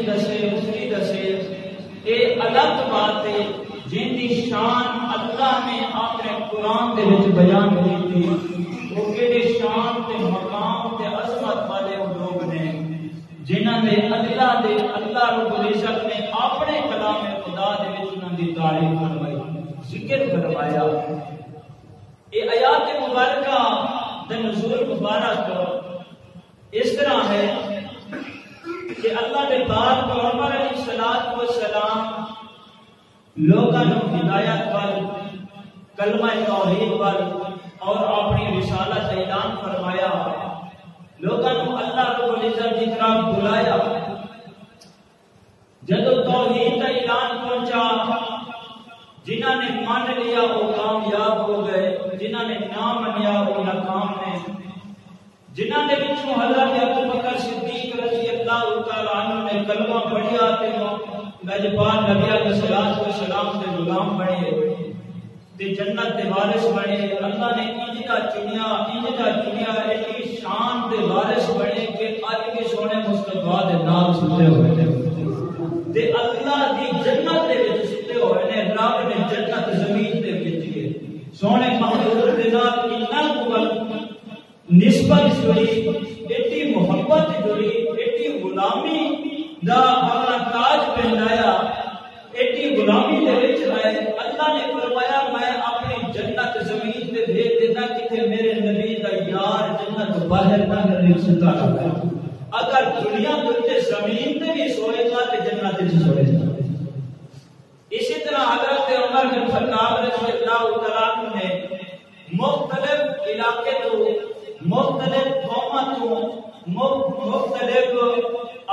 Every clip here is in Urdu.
دسے مفتی دسے اے الگ بات ہے جن کی شان اللہ نے اپنے قرآن دے وچ بیان کی تھی وہ کہڑے شان تے مقام تے عظمت والے لوگ نے جنہاں نے اللہ رب العزت نے اپنے کلام خدا دے وچ انہاں دی تعریف فرمائی ذکر فرمایا. یہ آیات مبارکہ دے نزول مبارک اس طرح ہے کہ اللہ کے پاک پیغمبر علیہ الصلوۃ والسلام لوگوں کو ہدایت وال کلمہ توحید وال اور اپنی رسالت اعلان فرمایا. لوگوں کو اللہ رب العزت کی طرف بلایا. جب توحید کا اعلان پہنچا جنہوں نے مان لیا وہ کامیاب ہو گئے, جنہوں نے نہ منیا وہ ناکام نے. جنہوں نے بچوں حضرت ابو بکر صدیق رضی اللہ تعالی عنہ نے کلمہ پڑھیا تے میزبان نبی علیہ الصلوۃ والسلام کے غلام بنے تے جنت کے وارث بنے. اللہ نے انجا چنیا ایسی شان کے وارث بنے کہ اج کے سونے مصطفیٰ دے نال ستے ہوئے تے اللہ دی جنت دے وچ ستے ہوئے نے. رب نے جنت زمین دے وچ کے سونے محبوب دے نال اتنا قوت نسبت جڑی ایڈی محبت جڑی ایڈی غلامی دا اپنا تاج پہنایا ایڈی غلامی دے وچ آئے. اللہ نے فرمایا میں اپنی جنت زمین تے بھیج دیتا کہ میرے نبی دا یار جنت باہر نہ کرے ستا رہا. اگر دنیا تے زمین تے بھی سوئے گا تے جنت تے سوئے گا. اسی طرح حضرت عمر بن خطاب رضی اللہ تعالی عنہ نے مختلف علاقے تو مختلف قوموں تو مختلف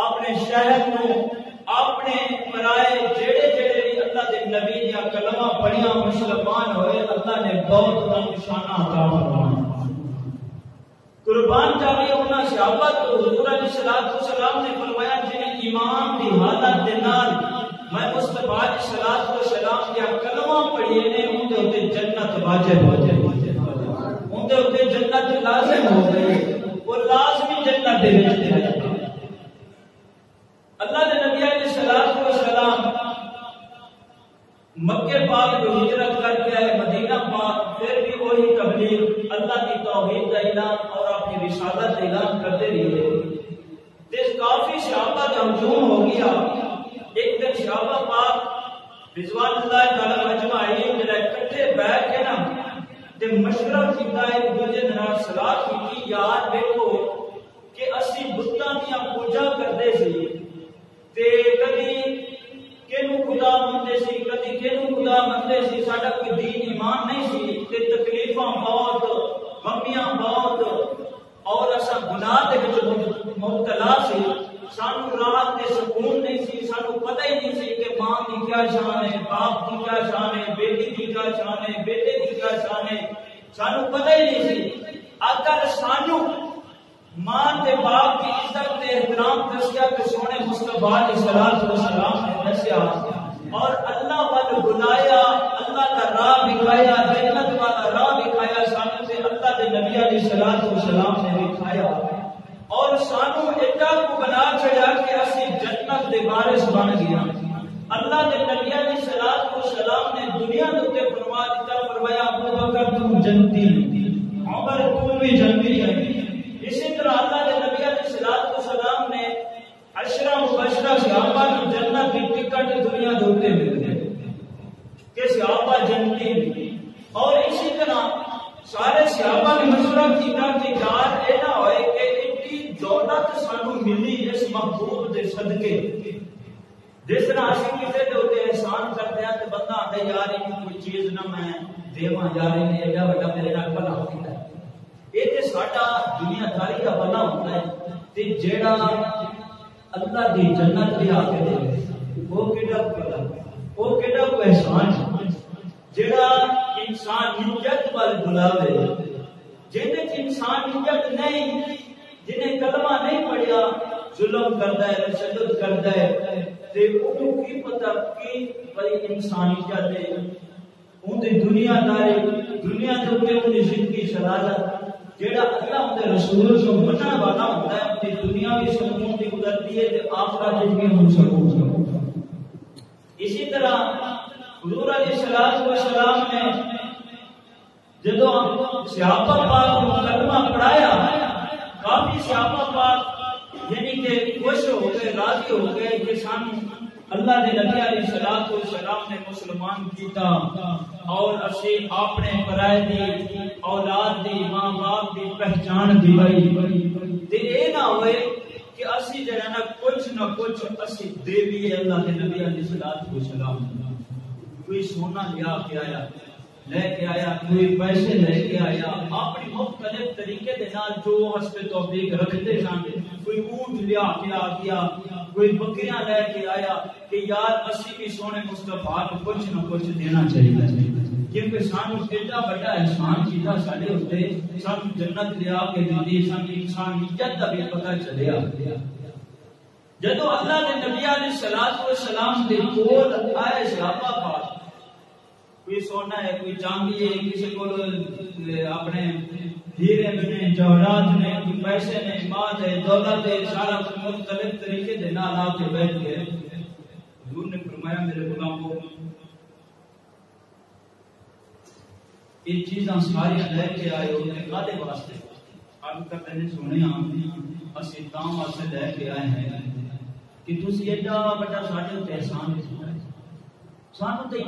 اپنے شہر تو اپنے پرائے جڑے بھی اللہ کے نبی دیا کلمہ پڑھیا مسلمان ہوئے اللہ نے بہت نشانہ عطا فرمایا. قربان جاوی انہاں صحابہ تو حضور علیہ الصلوۃ والسلام نے فرمایا جنہیں ایمان دی حالت دے نال میں مصطفیٰ علیہ الصلوۃ والسلام دیا کلمہ پڑھیے نے ان دے اوتے جنت واجب ہو جائے ان دے اوتے جنت لازم ہو گئی وہ لازمی جنت دے وچ ہے. اللہ دے نبی علیہ الصلوۃ والسلام مکے پاک جو ہجرت کر کے آئے مدینہ پاک پھر بھی وہی تبلیغ اللہ کی توحید کا اعلان اور اپنی رسالت کا اعلان کرتے رہے. کافی صحابہ کا ہجوم ہو گیا. ایک دن صحابہ پاک رضوان اللہ تعالی اجمعین جڑے اکٹھے بیٹھ کے نا تے مشورہ کیتا ہے دوجے دے نال صلاح کیتی یار دیکھو کہ اسی بتاں دیاں پوجا کردے سی تے کدی کینو خدا منتے سی کدی کینو خدا منتے سی ساڈا کوئی دین ایمان نہیں سی تے تکلیفاں بہت غمیاں بہت اور اساں گناہ دے وچ مبتلا سی. سانو راحت تے سکون نہیں سی. سانو پتہ ہی نہیں سی کہ ماں کی کیا شان ہے باپ کی کیا شان ہے بیٹی کی کیا شان ہے بیٹے کی کیا شان ہے سانو پتہ ہی نہیں سی. اگر سانو ماں تے باپ کی عزت تے احترام دسیا کہ سونے مصطفیٰ علیہ الصلوۃ والسلام نے دسیا اور اللہ وال بلایا اللہ کا راہ دکھایا جنت والا راہ دکھایا سانو تے اللہ دے نبی علیہ الصلوۃ والسلام نے دکھایا اور سانو ایڈا کو بنا چھڑیا کہ اسی جنت دے وارث بن گیا. اللہ دے نبی علیہ الصلوۃ والسلام نے دنیا تے فرما دیتا فرمایا ابو بکر تم جنتی عمر تم بھی جنتی ہے. اسی طرح اللہ کے نبی علیہ الصلوۃ والسلام نے عشرہ مبشرہ صحابہ کو جنت کی ٹکٹ دنیا دیتے ملتے کہ صحابہ جنتی. اور اسی طرح سارے صحابہ نے مشورہ کیا کہ یار یہ نہ ہوئے کہ اتنی دولت سانو ملی اس محبوب دے صدقے جس طرح اسی کسی دے اوتے احسان کرتے ہیں تو بندہ آتا ہے یار یہ کوئی چیز نہ میں دیواں یار نے ایڈا بڑا میرے نال بھلا کیتا ہے. یہ تے ساڈا دنیا داری کا بنا ہوتا ہے تے جیڑا اللہ دی جنت دے آکے دے وہ کیڑا بڑا وہ کیڑا کو احسان جیڑا انسان نیت وال بلاوے جن انسان نیت نہیں جنہیں کلمہ نہیں پڑھیا ظلم کرتا ہے تشدد کرتا ہے تے انہوں کی پتہ کی بڑی انسانیت ہے ان دی دنیا داری دنیا دے اوتے ان دی زندگی شرارت جیڑا اللہ دے رسول کو منن والا ہوتا ہے اپنی دنیا بھی سکون دی گزرتی ہے تے آخرت وچ بھی ہم سکون۔ اسی طرح حضور علیہ الصلوۃ والسلام نے جدو صحابہ پاک کو کلمہ پڑھایا، کافی صحابہ پاک یعنی کہ خوش ہو گئے، راضی ہو گئے کہ سانو اللہ دے نبی علیہ الصلوۃ والسلام نے مسلمان کیتا اور اسی اپنے پرائے دی اولاد دی ماں باپ دی پہچان دلائی تے اے نہ ہوئے کہ اسی جڑا نہ کچھ اسی دے بھی اللہ دے نبی علیہ الصلوۃ والسلام کوئی سونا لے کے آیا کوئی پیسے لے کے آیا، اپنی مختلف طریقے دے نال جو حسب توفیق رکھتے سن، کوئی اونٹ لیا کے آ گیا، کوئی بکریاں لے کے آیا کہ یار اسی بھی سونے مصطفیٰ کو کچھ نہ کچھ دینا چاہیے، کیونکہ سانو ایڈا بڑا احسان کیتا سارے اوتے، سانو جنت لیا کے دی، سانو انسانیت دا بھی پتہ چلیا۔ جدو اللہ دے نبی علیہ الصلوۃ والسلام دے کول آئے صحابہ پاک، کوئی سونا ہے، کوئی چاندی ہے، کسی کو اپنے ہیرے نے، جواہرات نے، کوئی پیسے نے، مال ہے، دولت ہے، سارا مختلف طریقے دے نال آ کے بیٹھ گئے۔ حضور نے فرمایا میرے غلاموں یہ چیزاں ساری لے کے آئے ہو کادے واسطے؟ اب تک نے سنے ہاں اسی تاں واسطے لے کے آئے ہیں کہ تسی ایڈا بڑا ساڈے تے احسان کیتا، سانو تے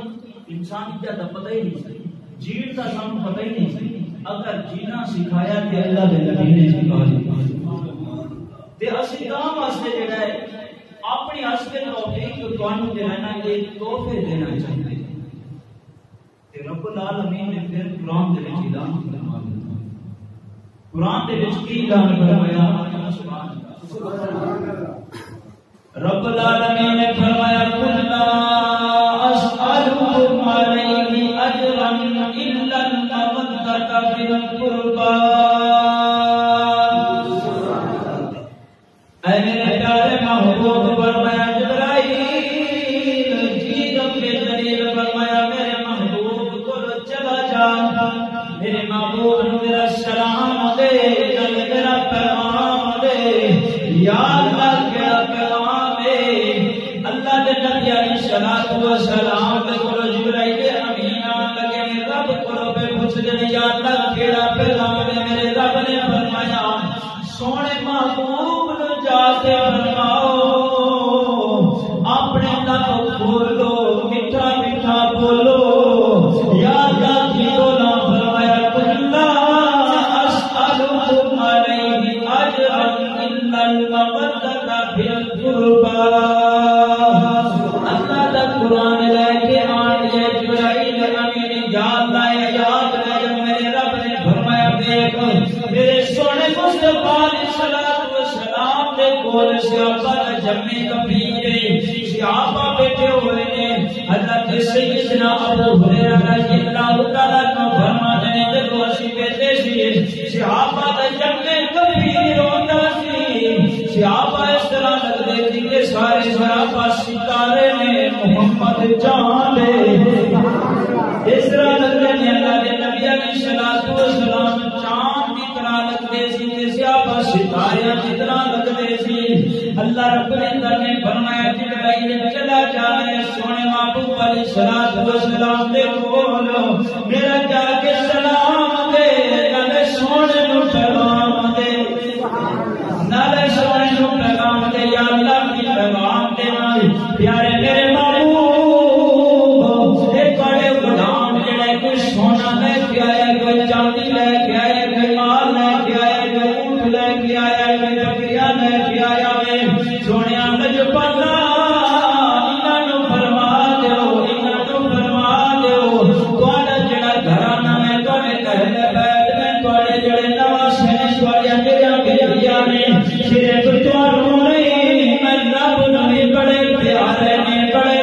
انسانیت دا پتہ ہی نہیں، جیڑ دا سانو پتہ ہی نہیں، اگر جینا سکھایا تے اللہ دے نبی نے سکھایا تے اسی تاں واسطے جڑا ہے اپنی حسب توفیق کو تانوں دے رہنا یہ تحفے دینا چاہیے تے رب العالمین نے پھر قرآن دے وچ اعلان فرمایا، قرآن دے وچ کی اعلان فرمایا؟ سبحان اللہ۔ رب العالمین نے فرمایا قل لا اسألكم علیہ اجرا الا المودۃ فی القربى، اے میرے پیارے محبوب فرمایا جبرائیل جی جب کے ذریعے فرمایا میرے محبوب کو چلا جا، میرے محبوب نے میرا سلام دے، میرا پیغام دے، یا اللہ کیا پیغام ہے؟ اللہ دے نبی علیہ الصلوۃ والسلام دے کول جبرائیل امین آن لگے، رب کو پہ پوچھ دے یا اللہ کیڑا پیغام ہے؟ میرے رب نے فرمایا سونے محبوب نو جا کے فرماؤ اپنے لب کھولو، میٹھا میٹھا بولو، یا اللہ کی بولا فرمایا قل لا اسألكم علیہ اجرا الا المودۃ فی القربى۔ اللہ دا قرآن لے کے آن گئے جبرائیل امین، یاد لائے یاد لائے، میرے رب نے فرمایا دیکھ میرے سونے مصطفیٰ علیہ الصلوۃ والسلام دے کول صحابہ جمع کبیر صحابہ بیٹھے ہوئے نے، حضرت سیدنا ابو ہریرہ رضی اللہ تعالیٰ عنہ فرماتے ہیں جب اسی بیٹھے سی صحابہ دا جمع کبیر ہوندا سی، صحابہ اس طرح لگتے تھے کہ سارے صحابہ ستارے نے محمد جان لے، اس طرح لگتے ہیں اللہ کے نبی علیہ الصلوۃ والسلام چاند کی طرح لگتے سی کہ صحابہ ستارے کی طرح لگتے سی۔ اللہ رب العزت نے فرمایا جبرائیل چلا جانے سونے محبوب علیہ الصلوۃ والسلام دے کول، میرا جا کے سلام دے، نالے سونے نو پیغام دے، نالے سونے نو پیغام دے، یا اللہ کی پیغام دے پیارے میرے محبوب ایک بڑے غلام جڑے کوئی سونا لے کے آیا، کوئی چاندی لے کے آیا، کوئی مال لے کے آیا، کوئی اونٹ لے کے آیا، کوئی بکریاں لے کے آیا، سونے لج پالا انہاں نو فرما دیو، انہاں نو فرما دیو تہاڈا جڑا گھرانہ ہے، تہاڈے گھر دے بیٹھ میں تہاڈے جڑے نواسے نے، تہاڈیاں جڑیاں بیٹیاں نے، صرف تہانوں نہیں میں رب نوں بڑے پیارے نے، بڑے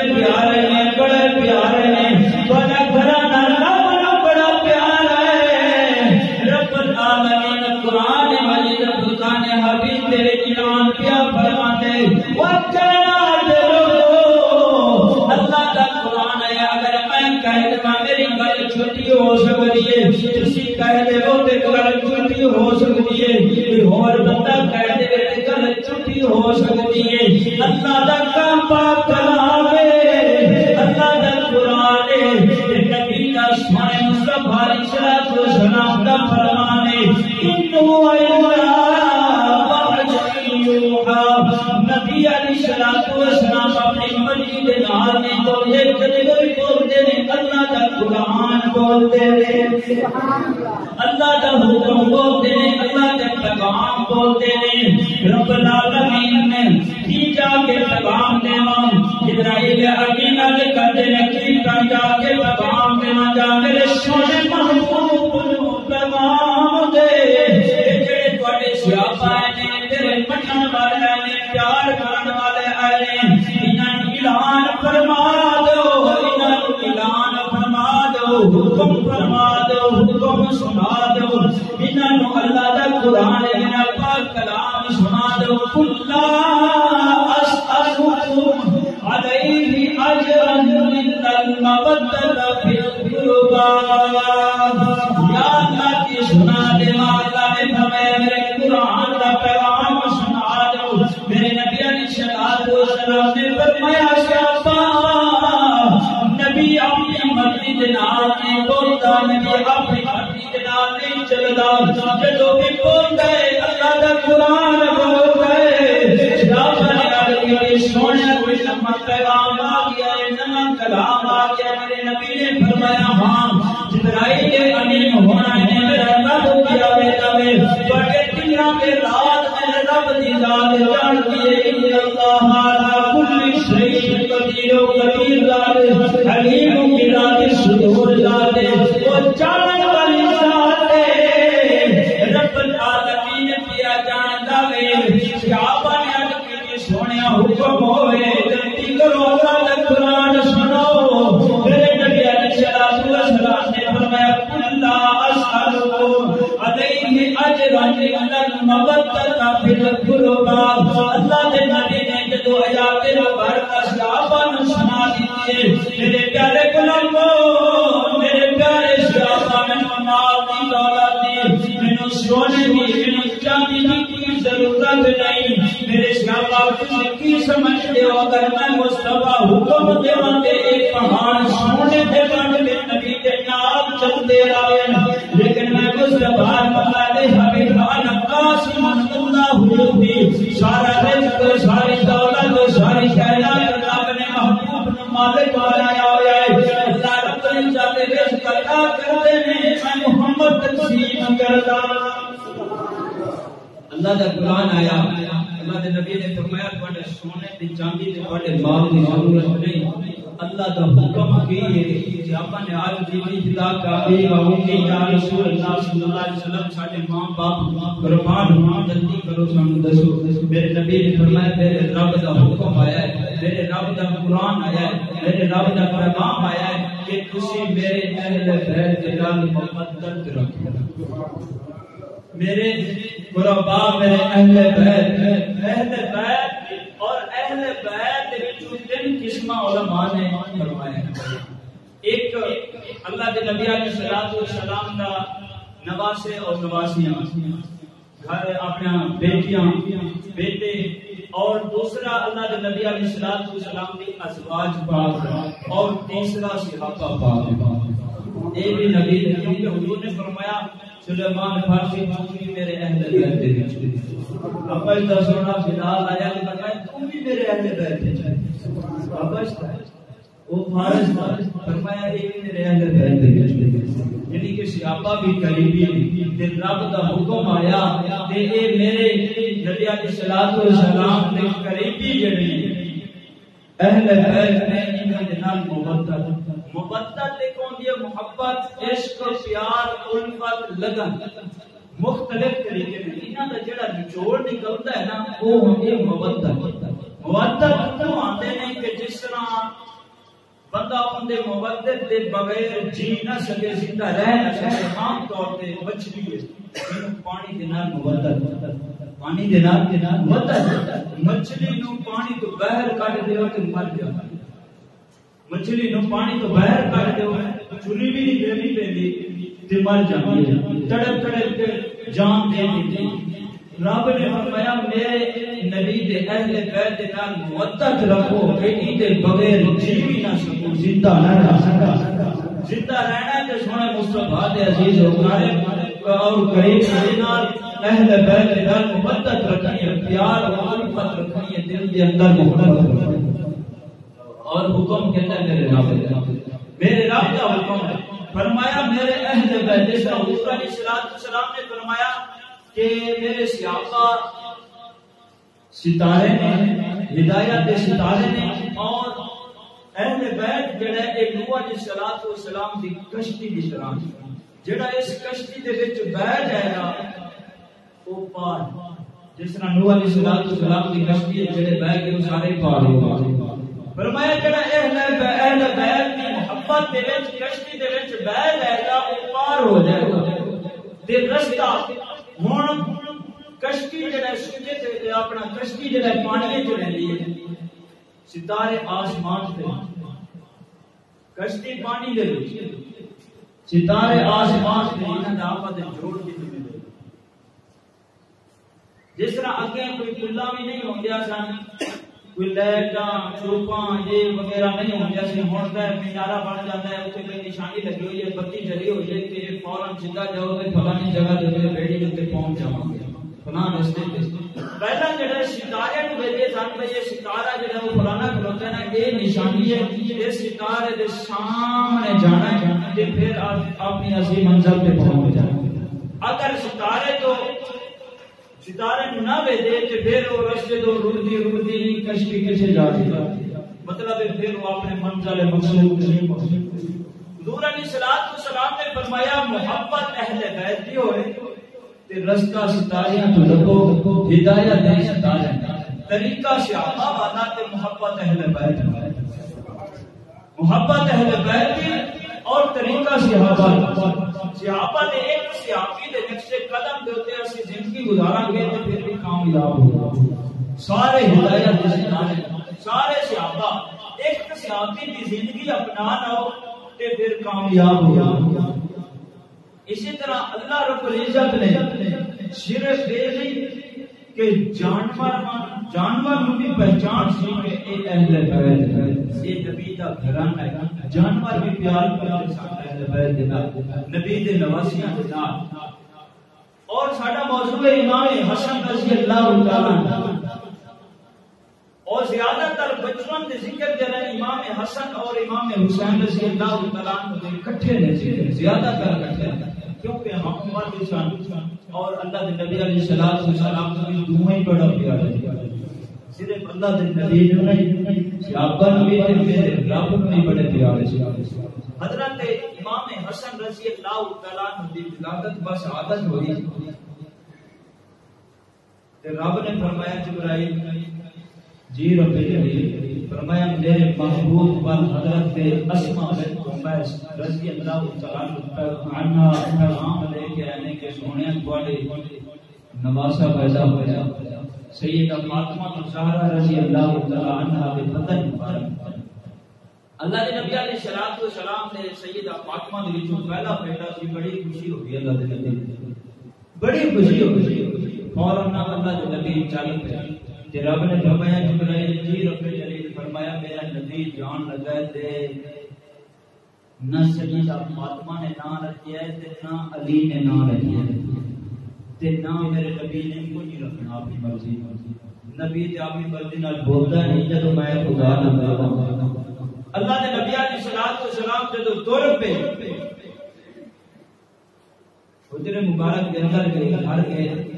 کہہ دے میری گل چھوٹی ہو سکتی ہے تسی کہہ دے وہ تے گل چھوٹی ہو سکتی ہے کوئی اور بندہ کہہ دے تے گل چھوٹی ہو سکتی ہے اللہ دا پاک کلام ہے اللہ دا قرآن ہے نبی دا سونے مصطفیٰ علیہ الصلوۃ والسلام دا فرمان ہے انو نبی علیہ الصلوۃ والسلام اپنی مرضی دے نال نہیں بولدے جدوں بھی بولدے نے اللہ دا قرآن بولدے نے سبحان اللہ اللہ دا حکم بولدے نے اللہ دا پیغام بولدے نے رب العالمین نے کی جا کے پیغام دیواں جبرائیل امین علیہ کہتے نے کی جا کے پیغام دیواں جا میرے سونے محبوب نو پیغام دے جڑے تواڈے صحابہ نے تیرے منن والے نے پیار کرن والے آئے انہاں نوں اعلان فرما دو انہاں نوں اعلان فرما دو حکم فرما دو حکم سنا دو انہاں نوں اللہ دا قرآن میرا پاک کلام سنا دو کلا اسالکم علیہ اجرا الا المودۃ فی القربى یا اللہ کی سنا دے اللہ نے فرمایا میرے قرآن دا پیغام سنا دو میرے نبی علیہ الصلوۃ والسلام نے فرمایا نبی اپنی مرضی دے نال نہیں بولدا نبی اپنی مرضی دے نال نہیں چلدا جدوں بھی بولدا ہے اللہ دا قرآن بولدا ہے صحابہ نے عرض کی سونے کوئی نواں پیغام آ گیا ہے نواں کلام آ گیا میرے نبی نے فرمایا ہاں جبرائیل امین ہونا ہے میرا رب کیا بیٹا میں بڑے دنیا میں رات میں رب دی ذات جانتی ہے کہ اللہ اعلی کل شیء قدیر و قدیر ذات علیم کی ذات صدور ذات وہ جاننے والی ذات ہے رب العالمین کیا جانتا ہے صحابہ نے عرض کی سونیا حکم ہوئے جلدی کرو اللہ کا قرآن سنو میرے نبی علیہ الصلوۃ والسلام نے فرمایا کلا اسالکم علیہ اجرا الا المودۃ فی القربى اللہ دے نبی نے جدو آیات مبارکہ صحابہ نوں سنا دیتی ہے میرے پیارے غلامو میرے پیارے صحابہ میں مال دی دولت دی مینوں سونے دی مینوں چاندی دی کوئی ضرورت نہیں میرے صحابہ تسی کی سمجھتے ہو اگر میں مصطفیٰ حکم دیواں تے ایک پہاڑ سونے دے بن کے نبی دے نال چلتے رہے لیکن میں مصطفیٰ مقالے حبیب قاسم اللہ حضور سارا رزق ساری دولت ساری خیرات رب نے محبوب نو مالک بنایا ہوا ہے اللہ رب العزت رزق عطا کرتے ہیں میں محمد تقسیم کرتا اللہ دا قرآن آیا اللہ دے نبی نے فرمایا تواڈے سونے تے چاندی تے تواڈے مال دی ضرورت نہیں اللہ دا حکم کی ہے صحابہ نے عرض کی خدا کا اے کہ یا رسول اللہ صلی اللہ علیہ وسلم ساڈے ماں باپ قربان ہو جلدی کرو سانو دسو میرے نبی نے فرمایا میرے رب دا حکم آیا ہے میرے رب دا قرآن آیا ہے میرے رب دا پیغام آیا ہے کہ تسی میرے اہل بیت دے نال محبت رکھو میرے قربا میرے اہل بیت اور اہل بیت وچوں تین قسم علماء نے فرمایا ایک اللہ دے نبی علیہ الصلوۃ والسلام دا نواسے اور نواسیاں گھر اپنا بیٹیاں بیٹے اور دوسرا اللہ دے نبی علیہ الصلوۃ والسلام دی ازواج پاک اور تیسرا صحابہ پاک اے بھی نبی نے کیونکہ حضور نے فرمایا سلیمان فارسی بھی میرے اہل بیت دے وچ ابا اس دا سونا بلال آیا تے فرمایا تم بھی میرے اہل بیت دے وچ ابا اس دا وہ فارس فرمایا اے بھی میرے اہل بیت دے وچ یعنی کہ صحابہ بھی قریبی تے رب دا حکم آیا تے اے میرے نبی علیہ الصلوۃ والسلام دے قریبی جڑی اہل بیت نے انہاں دے نال محبت ایک ہوندی ہے محبت عشق پیار الفت لگن مختلف طریقے میں انہاں دا جڑا نچوڑ نکلدا ہے نا وہ ہوندی ہے محبت تو آندے نے کہ جس طرح بندہ اندے محبت دے بغیر جی نہ سکے زندہ رہ نہ سکے عام طور تے مچھلی ہے پانی دے نال محبت پانی دے نال محبت مچھلی نو پانی تو باہر کڈ دیو تے مر جائے مچھلی نو پانی تو باہر کر دیو چلی بھی نہیں دینی پیندی تے مر جاندی ہے تڑپ تڑپ کے جان دے دیتی رب نے فرمایا میرے نبی دے اہل بیت دے نال محبت رکھو کہ دے بغیر جی بھی نہ سکو زندہ رہنا زندہ رہنا تے سونے مصطفیٰ دے عزیز ہوکارے اور کریم دے نال اہل بیت دے نال محبت رکھنی ہے پیار اور الفت رکھنی ہے دل دے اندر محبت رکھنی اور حکم کہتا ہے میرے رب کا حکم ہے فرمایا میرے اہل بیت جس طرح حضور علیہ السلام نے فرمایا کہ میرے صحابہ ستارے نے ہدایت دے ستارے نے اور اہل بیت جڑا ہے نوح علیہ السلام دی کشتی دی طرح جڑا اس کشتی دے وچ بیٹھ جائے گا او پار جس طرح نوح علیہ السلام دی کشتی جڑے بیٹھ گئے سارے پار ہو گئے فرمایا جڑا اہل بیت دی محبت دے وچ کشتی دے وچ بیٹھ جائے گا او پار ہو جائے گا تے رستہ ہن کشتی جڑا سوجے تے اپنا کشتی جڑا پانی وچ رہندی ہے ستارے آسمان تے کشتی پانی دے وچ ستارے آسمان تے انہاں دا آپس وچ جوڑ کے ملے جس طرح اگے کوئی پلا بھی نہیں ہوندیا سن کوئی لائٹاں چوپاں یہ وغیرہ نہیں ہوندیا سی ہن تے مینارہ بن جاتا ہے اوتھے کوئی نشانی لگی ہوئی ہے بتی جلی ہوئی ہے کہ فوراً سیدھا جاؤ تے فلانی جگہ تے بیڑی تے پہنچ جاواں گے فلاں رستے تے پہلا جڑا ستارے نوں ویکھے سن تے یہ ستارہ جڑا وہ فلانا کھلوتا ہے نا یہ نشانی ہے کہ اس ستارے دے سامنے جانا ہے تے پھر اپنی اصلی منزل تے پہنچ جانا اگر ستارے تو ستارے نہ بھیجے تے پھر وہ رستے تو رڑتی کشتی کسے جا دی مطلب ہے پھر وہ اپنے منزل مقصود نہیں پہنچے حضور علیہ السلام نے فرمایا محبت اہل بیت کی ہوئے تے رستہ ستاریاں تو لگو ہدایت دے ستارے طریقہ صحابہ والا تے محبت اہل بیت محبت اہل بیت کی اور طریقہ صحابہ نے ایک صحابی دے نقش قدم دے اوتے اسی زندگی گزاراں گے تے پھر بھی کامیاب ہو سارے ہدایت دے ستارے سارے صحابہ ایک صحابی دی زندگی اپنا لو تے پھر کامیاب ہو اسی طرح اللہ رب العزت نے صرف یہ نہیں کہ جانور نو بھی پہچان سی کہ اے اہل بیت ہے یہ نبی دا گھرانہ ہے جانور بھی پیار کرتے سن اہل بیت دے نال نبی دے نواسیاں دے نال اور ساڈا موضوع ہے امام حسن رضی اللہ تعالی عنہ اور زیادہ تر بچپن دے ذکر جڑا امام حسن اور امام حسین رضی اللہ تعالی عنہ دے اکٹھے نے ذکر زیادہ تر اکٹھے کیونکہ ہم مرد سن اور اللہ دے نبی علیہ الصلوۃ والسلام کو بھی دوہے ہی بڑا پیار ہے صرف اللہ دے نبی نو نہیں صحابہ نبی تے میرے رب نو بھی بڑے پیار ہے حضرت امام حسن رضی اللہ تعالی عنہ دی ولادت بس عادت ہوئی تے رب نے فرمایا جبرائیل جی رب جلیل فرمایا میرے محبوب پر حضرت اسماء بنت عمیس رضی اللہ تعالی عنہ پیغام لے کے آنے کے سونے تواڈے نواسا پیدا ہویا سیدہ فاطمہ الزہرا رضی اللہ تعالی عنہا کے بدن مبارک اللہ کے نبی علیہ الصلوۃ والسلام نے سیدہ فاطمہ دے وچوں پہلا بیٹا سی بڑی خوشی ہو گئی اللہ دے نبی بڑی خوشی ہو گئی فوراً اللہ دے نبی چل پے تے رب نے فرمایا جبرائیل جی رب جلیل فرمایا میرا نبی جان لگا تے نہ سیدہ فاطمہ نے نام رکھیا ہے تے نہ علی نے نام رکھیا ہے تے نہ میرے نبی نے کوئی نہیں رکھنا اپنی مرضی نبی تے اپنی مرضی نال بولدا نہیں جدوں میں خدا نہ بولاں اللہ دے نبی علیہ الصلوۃ والسلام جدوں تر پے حجرے مبارک کے اندر گئے گھر گئے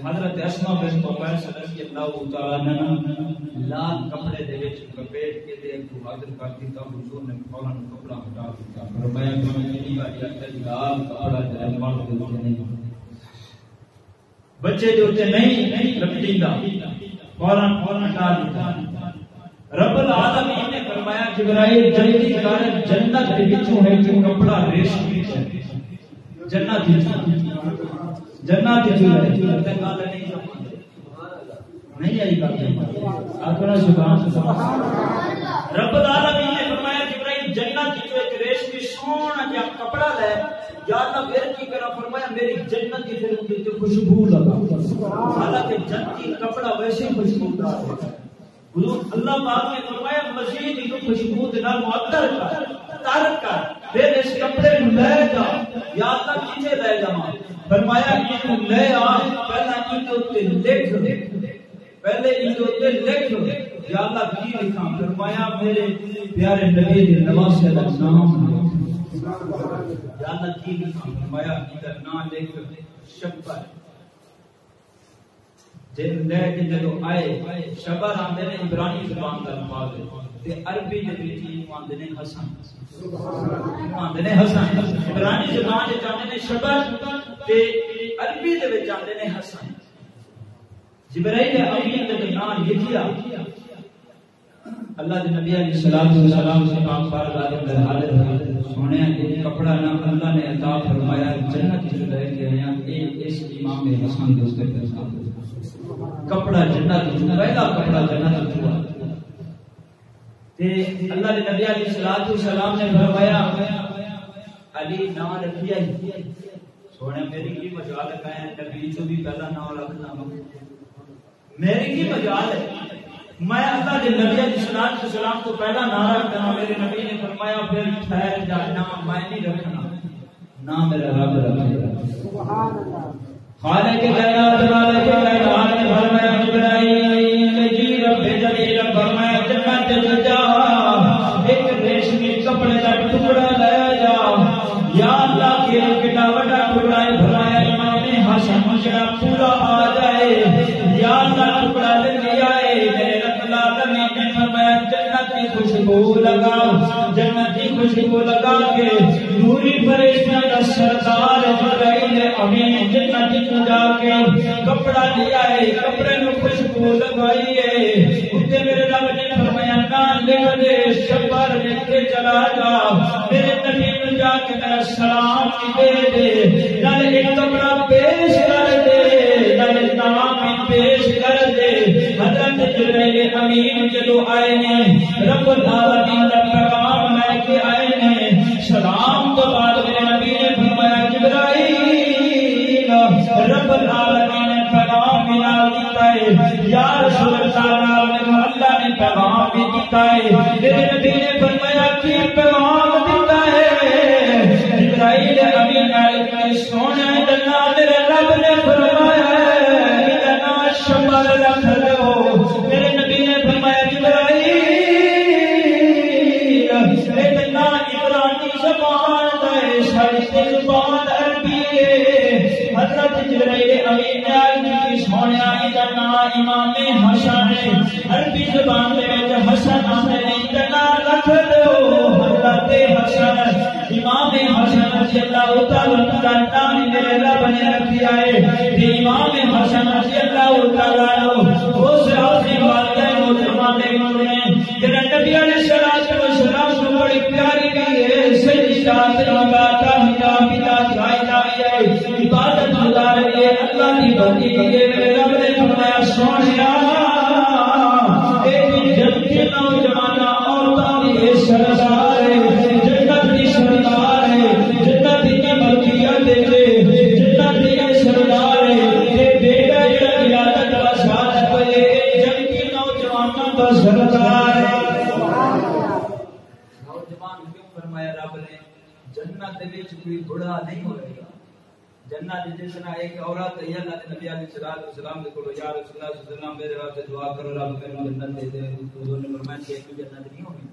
حضرت اسماء بنت عمیس رضی اللہ تعالی عنہ لال کپڑے دے وچ لپیٹ کے دے کو حاضر کر دتا حضور نے فوراً کپڑا ہٹا دتا فرمایا کہ میری باری اندر لال کپڑا جائے مرد دے اوپر نہیں بچے دے اوپر نہیں لپٹیندا فوراً ہٹا دتا رب العالمین نے فرمایا جبرائیل جلدی کر جنت دے وچوں ہے جو کپڑا ریشمی ہے جنت جنت نہیں آئی بات اپنا سبحان اللہ رب العالمین نے فرمایا کپڑا لے یا اللہ پھر کی کرا فرمایا میری جنت کی پھر ان کی خوشبو لگا حالانکہ جنتی کپڑا ویسے خوشبودار ہے حضور اللہ پاک نے فرمایا مزید ان خوشبو دے نال معطر کر پھر اس کپڑے کو لے جا یا اللہ کیتے لے جاواں فرمایا ان لے آ پہلا ان تے لکھ پہلے ان تے لکھ یا اللہ کی لکھاں فرمایا میرے پیارے نبی دے نواسے دا نام یا اللہ کی لکھاں فرمایا ادھر نام لکھ شبر جن لے کے جدو آئے شبر آندے نے عبرانی زبان کا الفاظ ہے تے عربی دے وچ آندے نے حسن آندے نے حسن عبرانی زبان وچ آندے نے شبر تے عربی دے وچ آندے نے حسن جبرائیل امین دے نام لکھیا اللہ دے نبی علیہ الصلوۃ والسلام سے پاک بارگاہ دے اندر حاضر ہوئے سونے یہ کپڑا نہ اللہ نے عطا فرمایا جنت سے لے کے آیا اے اس امام حسن دے اس کے کپڑا جنت سے پہلا کپڑا جنت سے ہوا تے اللہ دے نبی علیہ الصلوۃ والسلام نے فرمایا علی نام رکھیا سونے میری کی مجال ہے نبی تو بھی پہلا نام رکھنا میری کی مجال ہے میں اللہ کے نبی علیہ الصلوۃ والسلام کو پہلا نام رکھنا میرے نبی نے فرمایا پھر ٹھہر جا نام میں نہیں رکھنا نام میرا رب رکھے گا سبحان اللہ خالق کائنات مالک کائنات نے فرمایا جبرائیل جی رب جلیل فرمایا جنت میں جا ایک ریشمی کپڑے کا ٹکڑا لے جا یا اللہ کے کتنا بڑا ٹکڑا ہے فرمایا امام حسن جڑا پورا آ جائے یا اللہ ٹکڑا لے آئے میرے رب العالمین نے فرمایا جنت کی خوشبو لگاؤ جنت کی خوشبو لگا کے نوری فرشتوں کا سردار جبرائیل امین جنت کو جا کے کپڑا لے آئے کپڑے میں خوشبو لگائیے اتے میرے رب نے فرمایا نام لکھ دے شبر لکھ کے چلا جا میرے نبی کو جا کے میرا سلام دے دے نال ایک کپڑا پیش کر دے نال نام پیش کر دے حضرت جبرائیل امین جدو آئے ہیں رب العالمین کا پیغام لے کے آئے ہیں سلام تو بعد میرے نبی نے فرمایا جبرائیل رب العالمین نے پیغام نال دیتا ہے یا رسول اللہ اللہ نے پیغام بھی دیتا ہے میرے نبی نے فرمایا کہ پیغام دیتا ہے جبرائیل امین علیہ سونے دنا میرے رب نے فرمایا اتنا شمر رکھ لو میرے نبی نے فرمایا جبرائیل اتنا عبرانی زبان ہے ساری زبان عربی ہے حضرت جبرائیل امین علیہ سونے اتنا امام حسن عربی زبان دے وچ حسن آندے نے اتنا رکھ لو حضرت حسن امام حسن رضی اللہ تعالی عنہ میرے رب نے رکھیا ہے کہ امام حسن رضی اللہ تعالی عنہ وہ صحابی والدین محترمہ دے نے جنہاں نبی علیہ الصلوۃ والسلام کو بڑی پیاری کی ہے سجدہ طیبہ کا پتا جائزہ ہے عبادت گزار ہے اللہ کی بندگی ہے میرے رب نے فرمایا سونیا ایک جنت کے نوجوان عورتاں دی سردار ہے جنت دی سردار ہے جنت دی ملکیت ہے جنت دی سردار ہے تے بیٹا جڑا ولادت والا شاد ہے جنت کے نوجواناں دا سردار ہے نوجوان کیوں فرمایا رب نے جنت دے وچ کوئی بڑا نہیں ہوئے گا جنت جس طرح ایک عورت ہے اللہ کے نبی علیہ الصلوۃ والسلام نے کہا یا رسول اللہ صلی اللہ علیہ وسلم میرے واسطے دعا کرو رب میرے جنت دے دے حضور نے فرمایا کہ کوئی جنت نہیں ہوگی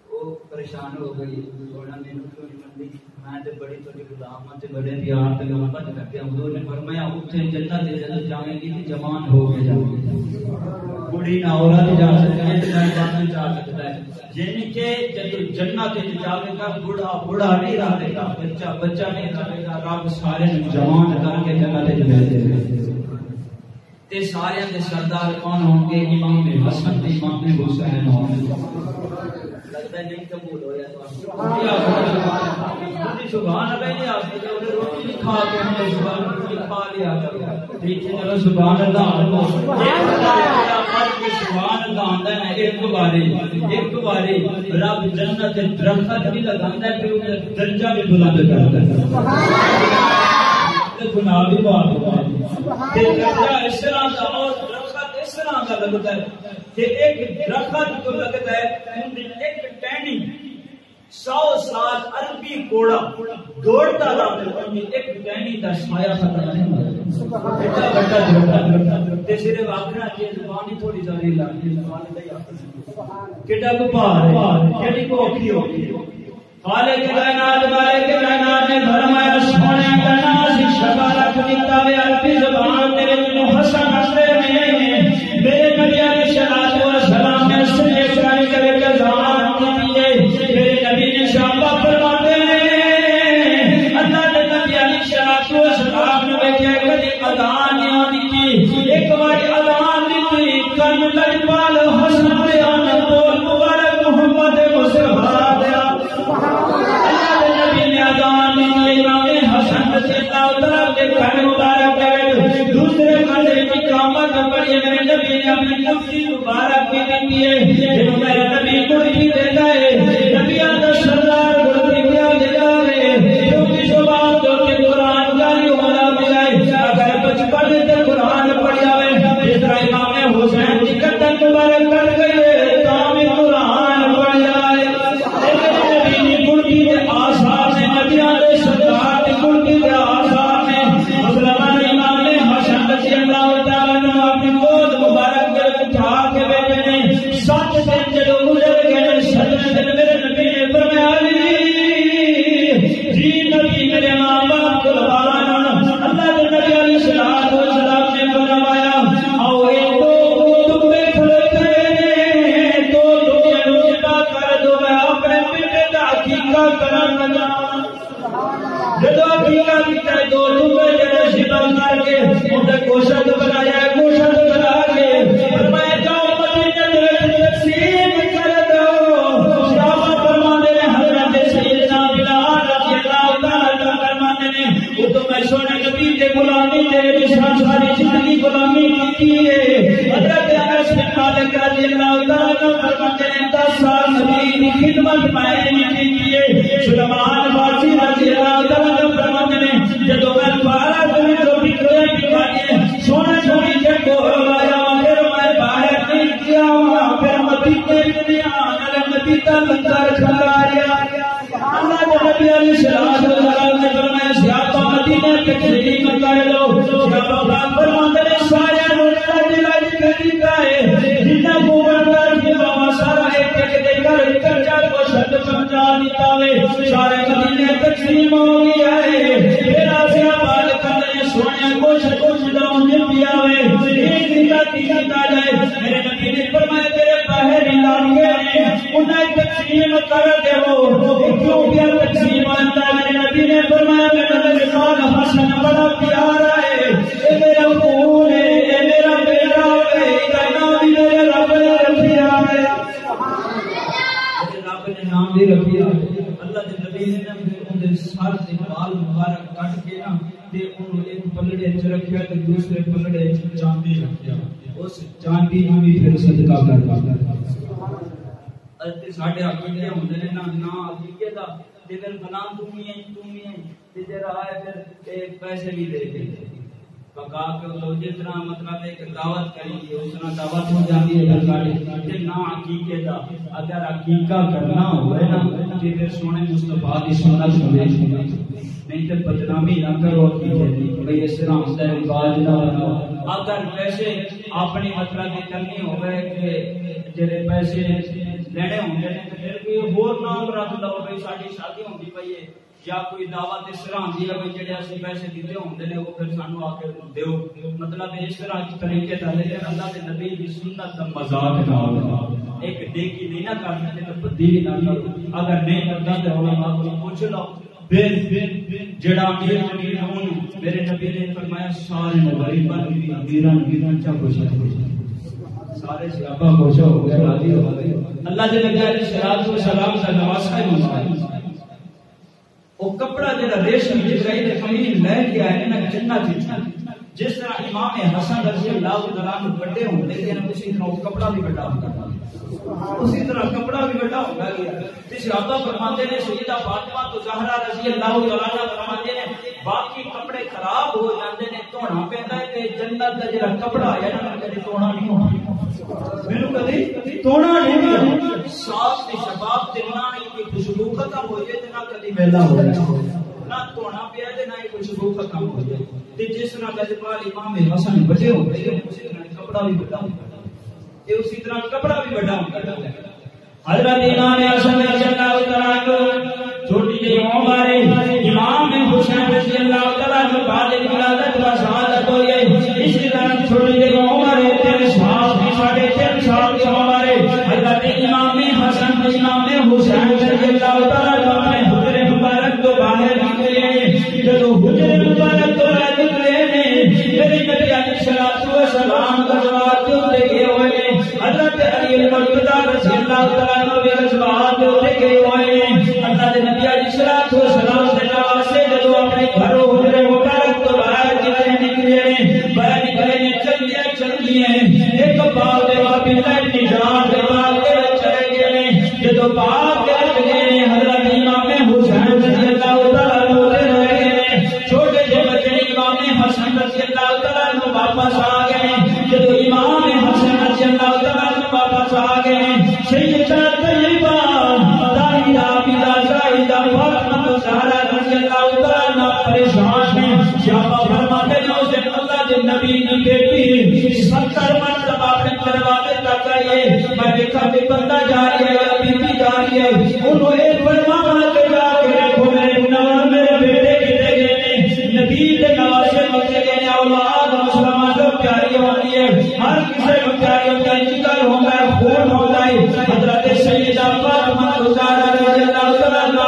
وہ پریشان ہو گئی سونا میں کیوں نہیں مندی میں تے بڑی تھوڑی غلام تے بڑے پیار تے محبت کرتے ہیں حضور نے فرمایا اوتھے جنت دے جنت جاویں گی تے جوان ہو کے جاویں گی بوڑھی نہ عورت جا سکتی ہے تے جوان جا سکتا ہے یعنی کہ جب جنت وچ جاوے گا بوڑھا بوڑھا نہیں رہے گا بچہ بچہ نہیں رہے گا رب سارے جوان کر کے جنت وچ لے جائے گا تے سارے دے سردار کون ہوں گے امام حسن تے امام حسین ہوں گے لگتا ہے نہیں قبول ہویا تو سبحان اللہ یہ آپ نے روٹی کھا کے ہم نے سبحان اللہ کھا لیا ٹھیک ہے چلو سبحان اللہ کہ سبحان اللہ آندا ہے ایک باری رب جنت درخت بھی لگاندا ہے تے درجہ بھی بلند کرتا ہے سبحان اللہ گناہ بھی معاف کرتا ہے تے درجہ اس طرح کا اور درخت اس طرح کا لگتا ہے کہ ایک درخت کو لگتا ہے ایک ٹہنی 100 سال عربی کوڑا دوڑتا رہا ایک ٹہنی کا سایہ ختم نہیں ہوتا بڑا بڑا تے صرف آکھنا کہ زبان ہی تھوڑی ساری لاتی زبان دا ہی آکھنا کیڑا کو پار کیڑی کو اوکھی ہوگی خالق کائنات مالک کائنات نے فرمایا سونے کا ناز شبارت دیتا ہے عربی زبان تیرے میں حسن کرے میرے نبی علیہ الصلوۃ والسلام نے سے کر کے زبان دی ہے میرے نبی نے شابہ فرماتے ہیں اللہ نے نبی علیہ الصلوۃ والسلام نے کہا کہ اذان آدی ایک بار اذان دی کن لجپال حسن بیان بول مبارک محمد مصطفی دوسرے کھڑے کی قامت پڑی میرے نبی نے اپنی کفی مبارک کی دی ہے جو میرا نبی کڑی دیتا ہے نبی کا سردار کڑی دیتا ہے کیونکہ زبان تو قرآن جاری ہونا ملائے اگر بچپن سے قرآن پڑھ جاوے اس طرح امام حسین کی قدر مبارک کٹ گئی تام قرآن پڑھ جائے نبی نے کڑی کے آثار میں نبی کے سردار کی کڑی کے آثار میں مسلمان امام حسن رضی اللہ تعالیٰ نے اپنی گود مبارک میں اٹھا کے بیٹھے نے 7 دن جب گزر گئے 7 دن میرے نبی نے فرمایا جی نبی میرے ماں باپ قربان اللہ کے نبی علیہ الصلوۃ والسلام نے فرمایا آؤ ایک تو تم کھڑے تو روزہ کر دو میں اپنے بیٹے کا عقیقہ کرنا جب عقیقہ کیتا ہے دو کر کے انہیں گوشت بنایا گوشت بنا کے فرمایا جاؤ مدینے میں تقسیم کر دو صحابہ فرماتے ہیں حضرت سیدنا بلال رضی اللہ تعالی فرماتے ہیں وہ تو میں سونے نبی کے غلامی تیرے ساری زندگی غلامی کی ہے حضرت انس بن مالک رضی اللہ تعالی فرماتے ہیں 10 سال نبی کی خدمت میں کی ہے سلیمان باسی رضی اللہ تعالی فرماتے ہیں جب میں بارہ سونے سونے کے گولایا پھر میں باہر نہیں کیا پھر مدینے میں آنا مدینہ لنگر کھلایا اللہ کے نبی علیہ الصلوۃ والسلام نے فرمایا صحابہ مدینے کے تشریف کر لو صحابہ فرماتے ہیں سارے روزہ دلائی کری گئے جنہ کو گردار کے بابا سارا ایک ایک دے کر کچا کو شد سمجھا دیتا ہے سارے مدینے تقسیم ہو گیا ہے پھر صحابہ سونے کو میرے نبی نے فرمایا تیرے باہر علاقے میں انہیں تقسیم کر دے کیوں کیا تقسیم آتا ہے میرے نبی نے فرمایا میرا نظام حسن بڑا پیارا ہے اے میرا خون ہے اے میرا بیٹا ہے کا نام بھی میرے رب نے رکھیا ہے رب نے نام بھی رکھیا اللہ کے نبی نے ان سر سے بال مبارک کٹ کے نا ایک پلڑے چ رکھیا تے دوسرے پلڑے چ چاندی رکھیا اس چاندی نو بھی پھر صدقہ کرتا تے ساڈے عقیدے ہوندے نے نا عقیدے دا تے پھر بنا تم ہی تے جڑا ہے پھر پیسے بھی دے دے پکا کے لو جس طرح مطلب ایک دعوت کری اس طرح دعوت ہو جاتی ہے ساڈے تے نا عقیدے دا اگر عقیقہ کرنا ہوئے نا تے پھر سونے مصطفی دی سنت ہوے نہیں تو بدنامی نہ کرو بھائی اس طرح ہوتا ہے رواج نہ بناؤ اگر پیسے اپنی مطلب کی کرنی ہوئے کہ جڑے پیسے لینے ہوں گے تو پھر کوئی اور نام رکھ لو بھائی ساری شادی ہوندی پئی ہے یا کوئی دعوت اس طرح ہوندی ہے بھائی جڑے اسی پیسے دیتے ہوندے نے وہ پھر سانو آ کے دیو مطلب اس طرح کی طریقے دا لیکن اللہ کے نبی دی سنت دا مذاق نہ ہو ایک دیکھی نہیں نہ کرنا تے بدی نہ کرو اگر نہیں کرنا تے علماء کو پوچھ لو جڑا امیر زمین ہون میرے نبی نے فرمایا سارے غریباں امیراں چا خوش سارے صحابہ خوش ہو گئے راضی ہو گئے اللہ کے نبی علیہ الصلوۃ والسلام کا نواسا ہے وہ کپڑا جڑا ریشم جبرائیل امین لے کے آئے نا جنت جس طرح امام حسن رضی اللہ تعالیٰ عنہ بڑے ہوں لیکن اسی طرح وہ کپڑا بھی بڑا ہوتا تھا، اسی طرح کپڑا بھی بڑا ہوتا گیا۔ جس رابطہ فرماتے ہیں سیدہ فاطمہ تو زہرا رضی اللہ تعالیٰ عنہ فرماتے ہیں باقی کپڑے خراب ہو جاتے ہیں دھونا پیندا ہے تے جنت دا جڑا کپڑا ہے نا کدی دھونا نہیں ہونا، مینوں کدی دھونا نہیں ہونا، صاف تے شفاف تے نہ کی خوشبو ختم ہو جائے تے نہ کدی میلا ہو جائے، نہ دھونا پیا تے نہ خوشبو ختم ہو جائے۔ تے جس طرح لجپال امام حسن بڑے ہو گئے اسی طرح کپڑا بھی بڑا ہوتا ہے، اسی طرح کپڑا بھی بڑا ہوتا ہے۔ حضرت امام حسن رضی اللہ تعالیٰ عنہ چھوٹی سی عمر امام حسین رضی اللہ تعالیٰ عنہ بعد ولادت و شہادت ہوئی ہے، اسی طرح چھوٹی سی عمر 3 سال کی 3.5 سال کی عمر حضرت امام حسن امام حسین رضی اللہ تعالیٰ عنہ اپنے حجرے مبارک تو باہر نکلے، جب حجرے مبارک تو باہر نکلے میرے نبی علیہ الصلوۃ والسلام غزوات ہوتے گئے ہوئے، حضرت علی المرتضیٰ رضی اللہ تعالیٰ عنہ بھی غزوات ہوتے گئے ہوئے، اللہ کے نبی علیہ الصلوۃ والسلام سے نواسے جب اپنے گھر حجرے مبارک تو باہر نکلے چل دیے ایک باب دے وابی اللہ نجات دے باب دے چلے گئے، جب باب دے گئے حضرت امام حسین رضی اللہ تعالیٰ عنہ رہ گئے، چھوٹے سے بچے امام حسن رضی اللہ تعالیٰ عنہ واپس آ گئے، جب امام حسن رضی اللہ تعالیٰ عنہ واپس آ گئے سیدہ طیبہ طاہرہ بلا زاہدہ فاطمہ زہرا رضی اللہ تعالیٰ عنہ پریشان ہیں، صحابہ فرماتے ہیں اس دن اللہ کے نبی کی بیٹی 70 مرتبہ اپنے دروازے تک آئیے، میں دیکھا کہ بندہ جا رہی ہے یا بیٹی جا رہی ہے، انہوں ایک فرمایا کہ جا کے دیکھو میرے نوان میرے بیٹے کتے گئے نبی کے نواسے مجھے گئے اولاد مسلمان کو پیاری ہونی ہے، ہر کسی کو پیاری ہوتا ہے، ذکر ہوتا ہے، خون ہوتا ہے۔ حضرت سیدہ فاطمہ زہرا رضی اللہ تعالیٰ عنہ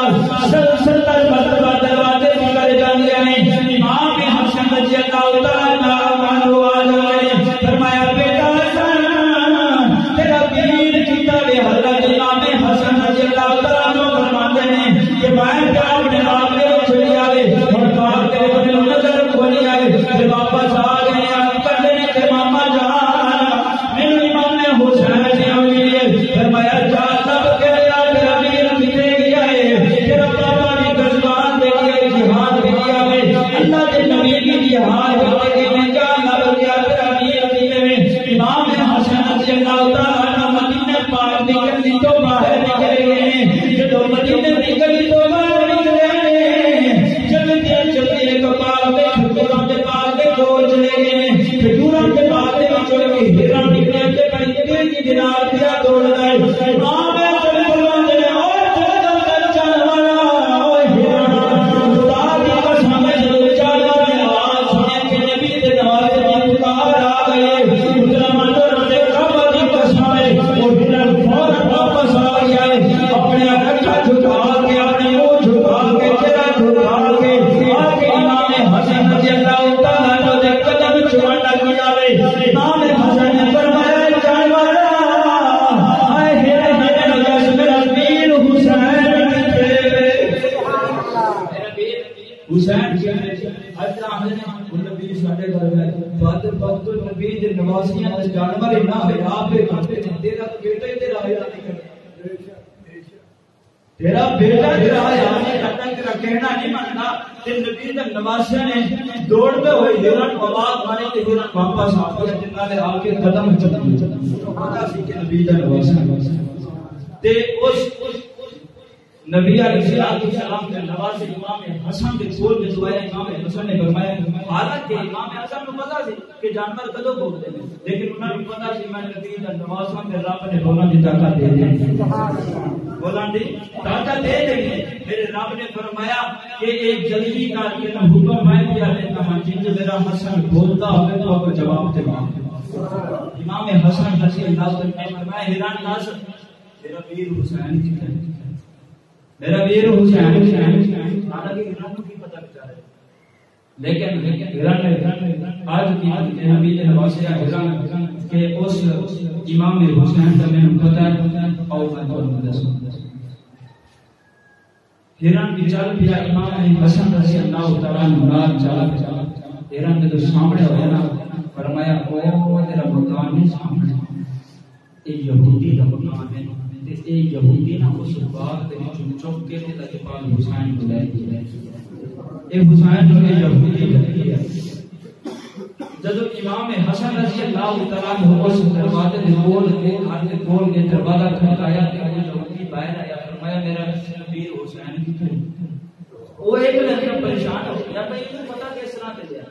70 مرتبہ دروازے نکل جاتے ہیں، امام حسن رضی اللہ تعالیٰ عنہ فرمایا بیٹا حسن تیرا پیر کیتا ہے، حضرت امام حسن رضی اللہ تعالیٰ عنہ فرماتے ہیں کہ میں اپنے آپ میں چلی آئے اور کہا کہ اپنے نظر کھولی آئے، پھر واپس آ گئے کرتے ہیں کہ ماما جان میرے امام حسین سے ہوئی ہے، فرمایا جا سب کے یا تیرا پیر کتے گیا ہے، تیرا بابا بھی غزوات دے گیا جہاد دے گیا ہے، اللہ کے نبی کی جہاد دے گئے جا لب گیا تیرا پیر کتے میں۔ امام حسن رضی اللہ تعالیٰ عنہ مدینہ پاک نکلی تو باہر نکل گئے، جب مدینہ نکلی تو باہر نکلے چلتے چلتے ایک پاک میں کھجوراں کے پاس کے دور چلے گئے، کھجوراں کے پاس کے چل کے ہیرا نکلے تے بڑی تیز کی دینار پیا دوڑ گئے، امام چلے فرماتے ہیں اور چل چل والا او ہیرا خدا کی قسم میں چل چل والا آواز سنے کہ نبی کے نواسے کی پکار آ گئے، مسلمان سے کعبہ کی قسم ہے اور ہیرا فوراً واپس آ گیا ہے، اپنے اکٹھا جھکا کے اپنے منہ جھکا کے چہرہ جھکا کے آ کے امام حسن رضی اللہ تعالیٰ عنہ دے قدم چومن لگ جاوے، امام حسن نے فرمایا جان والا اے ہیرے ہیرے نجاش میرا پیر حسین حسین اج آخر نبی ساڈے گھر ہے بات بات نبی دے نواسیاں تے جانور نہ ہے آپ کرتے ہیں، تیرا بیٹا ہی تیرا حیا نہیں کرتا، تیرا بیٹا تیرا حیا نہیں کرتا، تیرا کہنا نہیں مانتا، تے نبی دے نواسیاں نے دوڑتے ہوئے ہرن آواز ماری تے ہرن واپس آ گیا، جنہاں نے آ کے قدم چلے پتہ سی کہ نبی دا نواسا تے اس نبی علیہ السلام کے نواسے امام حسن کے کول میں دعائے امام حسن نے فرمایا، حالانکہ امام حسن کو پتا سی کہ جانور کدو بولتے ہیں لیکن انہوں نے پتا سی میں نبی دا نواسا تے رب نے بولن دی طاقت دے دی، بولن دی طاقت دے دی، میرے رب نے فرمایا کہ ایک جلدی کر کے نہ حکم میں کیا دیتا ہوں جن میرا حسن بولتا ہوئے تو آپ جواب دے گا۔ امام حسن رضی اللہ نے فرمایا حیران ناس میرا پیر حسین کی ہے، میرا پیر حسین حالانکہ ہرن کو کی پتہ بیچارے، لیکن ہرن آج کی نبی نے نواسے ہرن کہ اس امام حسین کا میں پتہ ہے اور میں تو دسوں ہرن کی چل پیا امام حسن رضی اللہ تعالیٰ عنہ چلا ایران کے تو سامنے ہوئے نا فرمایا وہ تیرا مکان نہیں سامنے یہ یہودی کا مکان ہے تے یہ یہودی نا اس باغ دے وچ چوک کے تے لجپال حسین کو لے گئے اے حسین جو یہودی ہے جب امام حسن رضی اللہ تعالی عنہ اس دروازے دے کول کے گھر دے کول کے دروازہ کھٹکایا تے وہ یہودی باہر آیا فرمایا میرا پیر حسین کتنے وہ ایک لڑکا پریشان ہو گیا بھائی یہ پتہ کس طرح تے گیا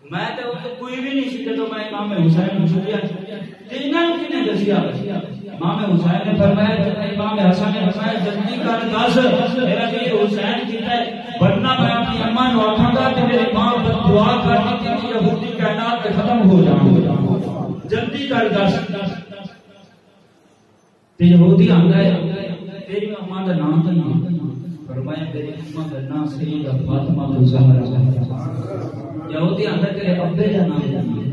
میں تے اس کوئی بھی نہیں سی تو میں امام حسین کو چھوڑیا تیناں کنے دسیا امام حسین نے فرمایا جب امام حسن نے فرمایا جلدی کر دس میرا پیر حسین کیتا ہے ورنہ میں اپنی اماں نو آکھاں گا کہ میری ماں پر دعا کرنی کہ یہودی کائنات تے ختم ہو جاؤں جلدی کر دس تے یہودی آندا ہے تیری اماں دا نام تے نہیں فرمایا میری اماں کا نام سیدہ فاطمہ الزہرا یہودی اندر تیرے ابے کا نام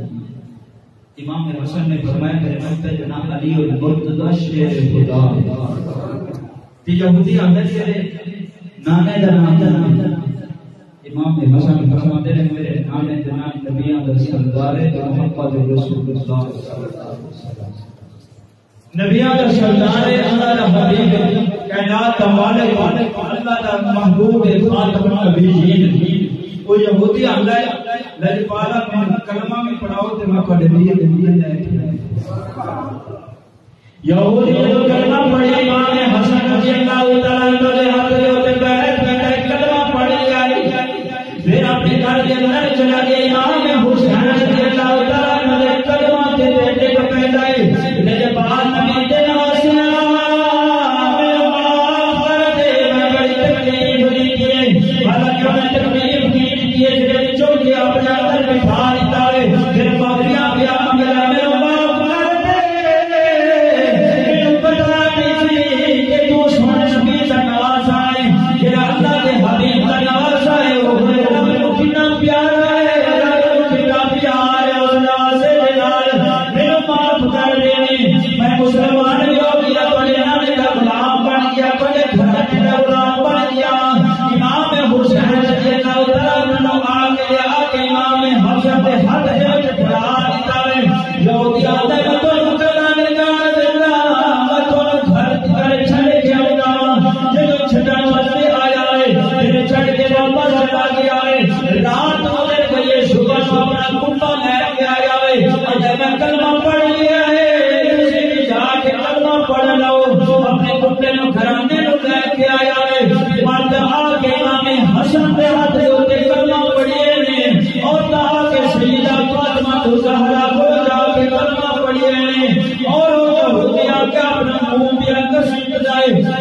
امام حسن نے فرمایا میرے ابے کا نام علی المرتضی شیر خدا تے یہودی اندر تیرے نانے کا نام امام حسن فرماتے ہیں میرے نانے کا نام نبیوں کا سردار ہے محمد رسول اللہ صلی اللہ علیہ وسلم نبیوں کا سردار ہے اللہ کا حبیب کائنات کا مالک اللہ کا محبوب خاتم النبیین وہ یہودی آندا ہے لجپالا میں کلمہ میں پڑھاؤ تے میں پڑھ لیے یہودی جو کلمہ پڑھی امام حسن رضی اللہ تعالی عنہ دے ہاتھ دے اوپر بیٹھ کے کلمہ پڑھ لیا پھر اپنے گھر کے اندر چلا گیا امام حسین رضی اللہ تعالی عنہ دے کلمہ تے بیٹھے کو پہندا ہے لجپال نبی دے نواسیاں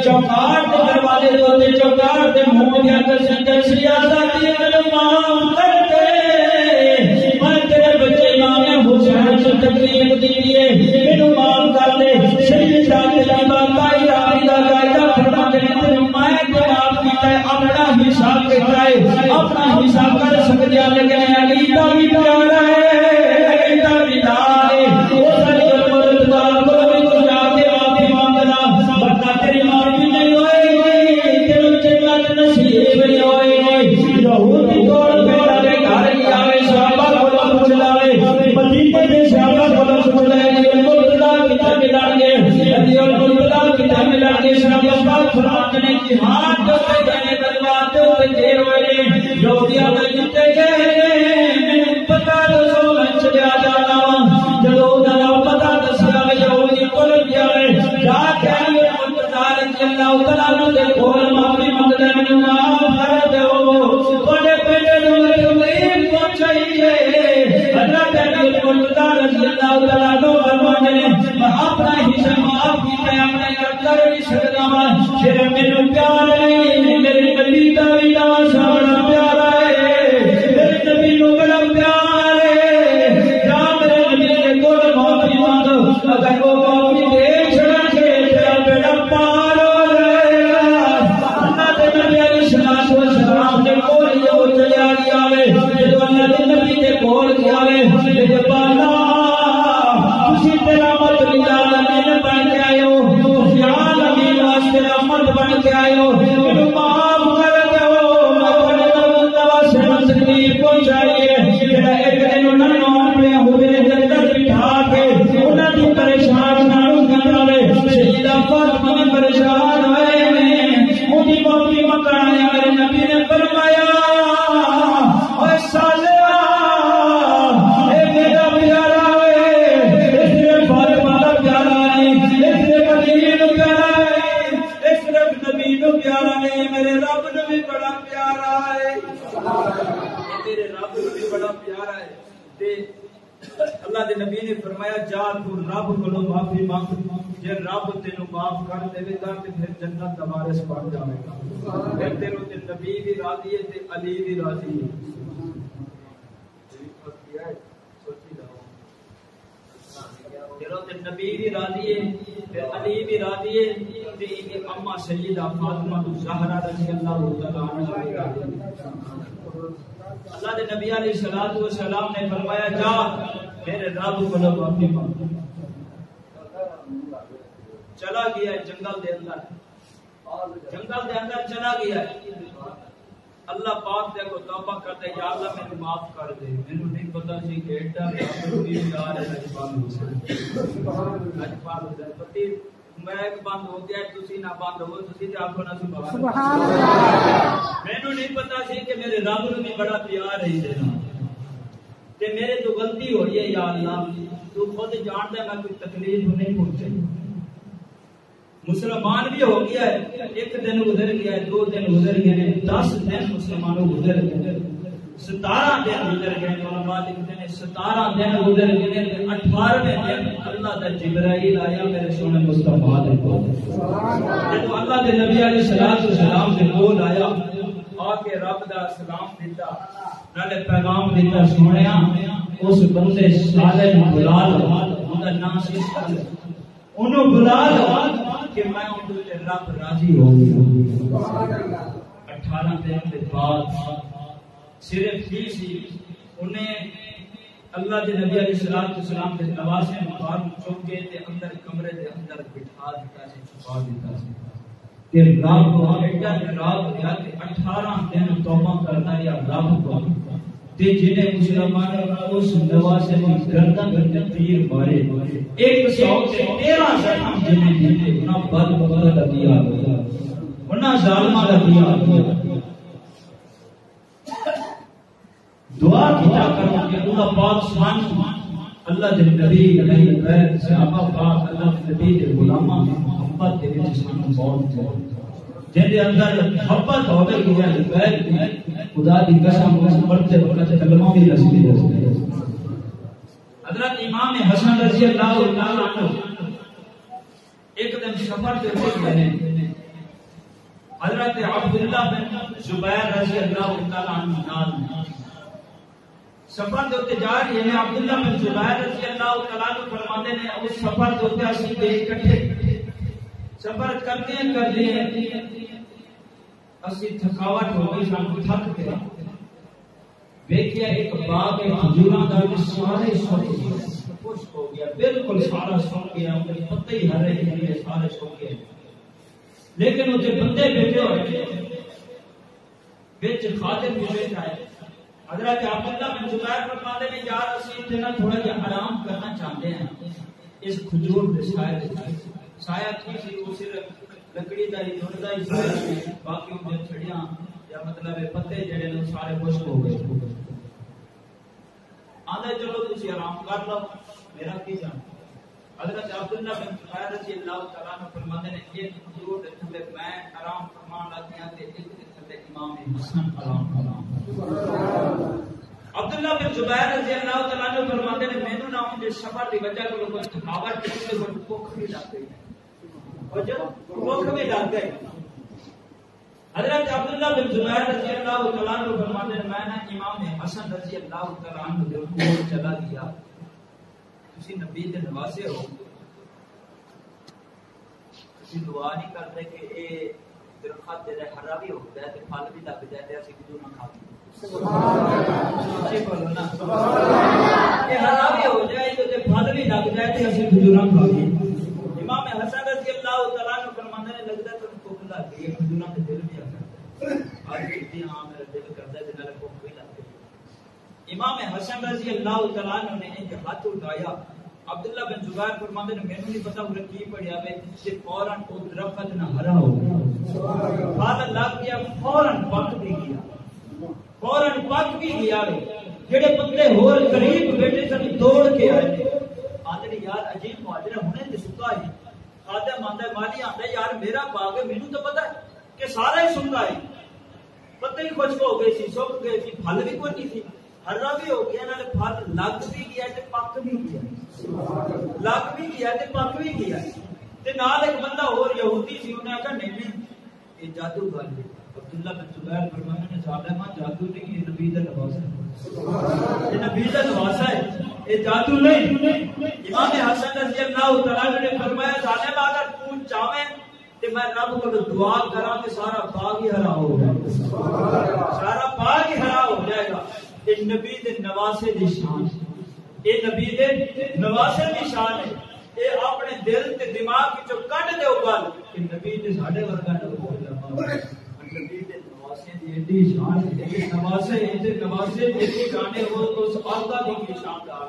چوکاٹ دروازے دے چوکاٹ دے منہ دیا تسلی آزادی معاف کر دے میں تیرے بچے امام حسین سے تکلیف دی ہے مینوں معاف کر دے شہید دی بات قاعدہ فرما دے میں تے معاف کیتا ہے اپنا حساب کیتا ہے اپنا حساب کر سکدے لیکن علی دا بھی پیارا ہے علی دا بھی پیارا ہے او ساری مرد دا کوئی جا کے معافی مانگنا ورنہ تیری معافی نہیں ہوئے گی تیرے جنت نصیب نہیں ہوئے گی یہودی توڑ کے ڈالے گھر ہی آئے صحابہ کو پوچھ لاوے مدینے کے صحابہ کو پوچھ لائے مرتضی کتاب ملان گے علی المرتضی کتاب ملان گے صحابہ پاک فرماتے ہیں کہ ہاتھ جو گئے دربار تے دیر ہوئے یہودی آدھے جتے گئے میں پتہ دسو میں چلیا جانا جدو دا پتہ دسیا یہودی کول گیا جا کے علی المرتضی رضی اللہ تعالی عنہ دے کول معافی منگدا مینوں معاف کر دیو بڑے بیٹے نوں تکلیف پہنچائی ہے حضرت علی المرتضی رضی اللہ تعالی عنہ فرماتے ہیں میں اپنا حصہ معاف کیتا ہے اپنا کر نہیں سکدا پھر مینوں پیار نہیں میرے نبی دا بھی نام سامنا پیارا ہے میرے نبی نوں بڑا پیار ہے جا میرے نبی دے کول معافی مانگ اگر وہ معافی دے چھڑن کے تیرا بیڑا پار ہو جائے گا اللہ دے نبی علیہ السلام دے کول جو چلیا گیا ہے جدو اللہ دے نبی دے کول گیا ہے تے بالا تسی تیرا مت لالمین بن کے آئے ہو خیال امین واسطے رحمت بن کے آئے ہو مینوں معاف کر دیو میں تواڈے نال تکلیف پہنچائی ہے پیارا نہیں، میرے رب نو بھی بڑا پیارا ہے، میرے رب نو بھی بڑا پیارا ہے۔ تے اللہ دے نبی نے فرمایا جا تو رب کولو معافی مانگ، جے رب تینوں معاف کر دے گا تے پھر جنت دا وارث بن جاوے گا، پھر تینوں تے نبی بھی راضی ہے تے علی بھی راضی ہے۔ چلو تے نبی بھی راضی ہے، پھر علی بھی راضی ہے، تے اما سیدہ فاطمہ الزہرا رضی اللہ تعالی عنہا بھی راضی ہے۔ اللہ دے نبی علیہ الصلوۃ والسلام نے فرمایا جا میرے رب کو معافی مانگ، چلا گیا جنگل دے اندر چلا گیا، اللہ پاک دے کو توبہ کرتے یا اللہ مجھے معاف کر دے، مینوں نہیں پتہ سی کہ ایڈا بھی یار ہے اجبان حسین پتی میں بند ہو گیا، تسی نہ بند ہو، تسی تے آکھو نہ سبحان اللہ، مینوں نہیں پتہ سی کہ میرے رب نوں بھی بڑا پیار ہے دینا تے میرے تو غلطی ہوئی ہے یا اللہ، تو خود جانتا ہے میں کوئی تکلیف نہیں پہنچائی، مسلمان بھی ہو گیا ہے، ایک دن گزر گیا ہے، 2 دن گزر گئے ہیں، 10 دن مسلمانوں گزر گئے، 17 دن گزر گئے، علماء لکھتے ہیں 17 دن گزر گئے، 18ویں دن اللہ دا جبرائیل آیا میرے سونے مصطفیٰ دے کول، جب اللہ دے نبی علیہ الصلوۃ والسلام دے کول آیا، آ کے رب دا سلام دیتا، نالے پیغام دیتا، سنیا اس بندے صالح نوں بلا لو، اوندا نام سی صالح، انہوں بلا لو کہ میں ان سے رب راضی ہو گیا۔ 18 دن کے بعد صرف ہی سی انہیں اللہ دے نبی علیہ الصلوۃ والسلام کے نواسے مبارک چوک کے تے اندر کمرے دے اندر بٹھا دیتا سی، چھپا دیتا سی کہ رب کو ایڈا رات گیا کہ 18 دن توبہ کرنا یا رب کو تے جنہیں مسلمانوں اس نواسے کی گردن میں تیر مارے 113 زخم جنہیں دیتے انہاں بدبختہ دا دیا گیا، انہاں ظالمہ دا دیا گیا، دعا کیا کرو کہ اللہ پاک سبحانہ اللہ دے نبی علیہ السلام صحابہ پاک اللہ دے نبی دے غلاماں دی محبت دے وچ سانو بہت جن دے اندر محبت ہوے گیا ہے، خدا دی قسم پڑھتے وقت کلمہ بھی نصیب ہے۔ حضرت امام حسن رضی اللہ تعالی عنہ ایک دن سفر پہ ہو گئے، حضرت عبداللہ بن زبیر رضی اللہ تعالی عنہ نال سفر دے اوتے جا رہے ہیں، عبداللہ بن زبیر رضی اللہ تعالی عنہ فرماتے ہیں اس سفر دے اوتے اسی دے اکٹھے سفر کرتے ہیں اسی تھکاوٹ ہو گئی، سانو تھک گئے، دیکھیا ایک باغ ہے کھجوراں دا سارے سوکھ گئے، خشک ہو گیا، بالکل سارا سوکھ گیا، ان کے پتے ہی ہرے ہوئے سارے سوکھ گئے، لیکن وہ بندے بیٹھے ہوئے بچ خادم بھی بیٹھا ہے۔ حضرت عبداللہ بن زبیر فرماتے ہیں یار اسی تے نہ تھوڑا جہا آرام کرنا چاہتے ہیں اس کھجور دے سائے دے، سایہ کی سی وہ صرف لکڑی دا ہی جڑدا ہی سایہ سی، باقی ان چھڑیاں یا مطلب پتے جڑے نے سارے خشک ہو گئے، آندے چلو تسی آرام کر لو میرا کی جان۔ حضرت عبداللہ بن زبیر رضی اللہ تعالی عنہ فرماتے ہیں ایک کھجور دے تھلے میں آرام فرمان لگی ہاں تے ایک دے تھلے امام حسن آرام فرمان۔ عبداللہ بن زبیر رضی اللہ تعالی عنہ فرماتے ہیں مینوں نہ ان دے سفر دی وجہ کو کوئی تھکاوٹ تے کوئی بھوک بھی لگ گئی، بھوک بھی لگ گئی۔ حضرت عبداللہ بن زبیر رضی اللہ تعالی عنہ فرماتے ہیں میں نے امام حسن رضی اللہ تعالی عنہ دے کول چلا گیا، تسی نبی دے نواسے ہو، تسی دعا نہیں کرتے کہ اے درخت دے ہرا بھی ہو جائے تے پھل بھی لگ جائے تے اسی کیوں نہ کھا سبحان اللہ، اچھے بولو نا سبحان اللہ، کہ ہرا بھی ہو جائے تے پھل بھی لگ جائے تے اسی کھجوراں کھا گئے۔ امام حسن رضی اللہ تعالی عنہ فرماتے ہیں لگتا ہے تم بھوک لگ گئی ہے، کھجوراں تے دل بھی آ گیا، آج کہتی ہاں میرا دل کرتا ہے تے نالے بھوک بھی لگ گئی۔ امام حسن رضی اللہ تعالی عنہ نے ایک ہاتھ اٹھایا، عبداللہ بن زبیر فرماتے ہیں مینوں نہیں پتہ وہ کی پڑیا وے کہ فوراً وہ درخت نہ ہرا ہو گیا، پھل لگ گیا، فوراً پک بھی گیا، فوراً پک بھی گیا۔ جڑے بندے ہور قریب بیٹھے سن دوڑ کے آئے، آندے یار عجیب معجزہ ہونے تے سکا ہے، خادم آندا مالی آندا یار میرا باغ ہے مینوں تو پتہ ہے، کہ سارا ہی سکا ہے، پتے ہی خشک ہو گئے سی، سک گئے سی، پھل بھی کوئی نہیں سی، ہرا بھی ہو گیا، نالے پھل لگ بھی گیا تے پک بھی گیا، لگ بھی گیا تے پک بھی گیا۔ تے نال ایک بندہ اور یہودی سی، انہیں کہا نہیں یہ جادو گل ہے۔ عبداللہ بن زبیر فرماتے ہیں ظالما جادو نہیں، یہ نبی کا نواسا ہے، یہ نبی کا نواسا ہے، یہ جادو نہیں۔ امام حسن رضی اللہ تعالیٰ نے فرمایا ظالما اگر تو چاہے کہ میں رب کو دعا کراں کہ سارا باغ ہی ہرا ہو جائے گا، سارا باغ ہی ہرا ہو جائے گا۔ یہ نبی دے نواسے دی شان، یہ نبی دے نواسے دی شان ہے۔ یہ اپنے دل تے دماغ وچوں کڈ دے گل کہ نبی تے ساڈے ورگا نہ ہو جائے، نبی دے نواسے دی ایڈی شان ہے کہ نواسے دی گانے ہو تو اس آقا دی شاندار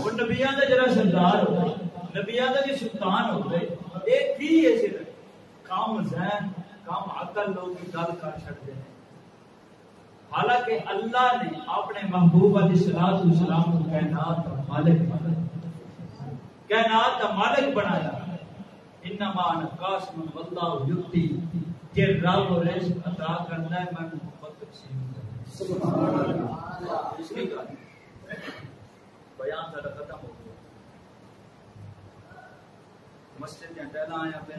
وہ نبیاں دا جڑا سردار ہو، نبیاں دا جو سلطان ہو گئے، ایک کی ہے صرف کام ذہن کام عقل لوگ کی گل کر چھڑتے ہیں۔ حالانکہ اللہ نے اپنے محبوب علیہ الصلوۃ والسلام کو کائنات کا مالک بنایا، کائنات کا مالک بنایا۔ انما انا قاسم واللہ یؤتی، کہ رب رزق عطا کرتا ہے، میں محبت تقسیم کرتا ہوں۔ سبحان اللہ۔ اس کی گل بیان ذرا ختم ہو گیا، مسجد کے ٹہلا آیا پہ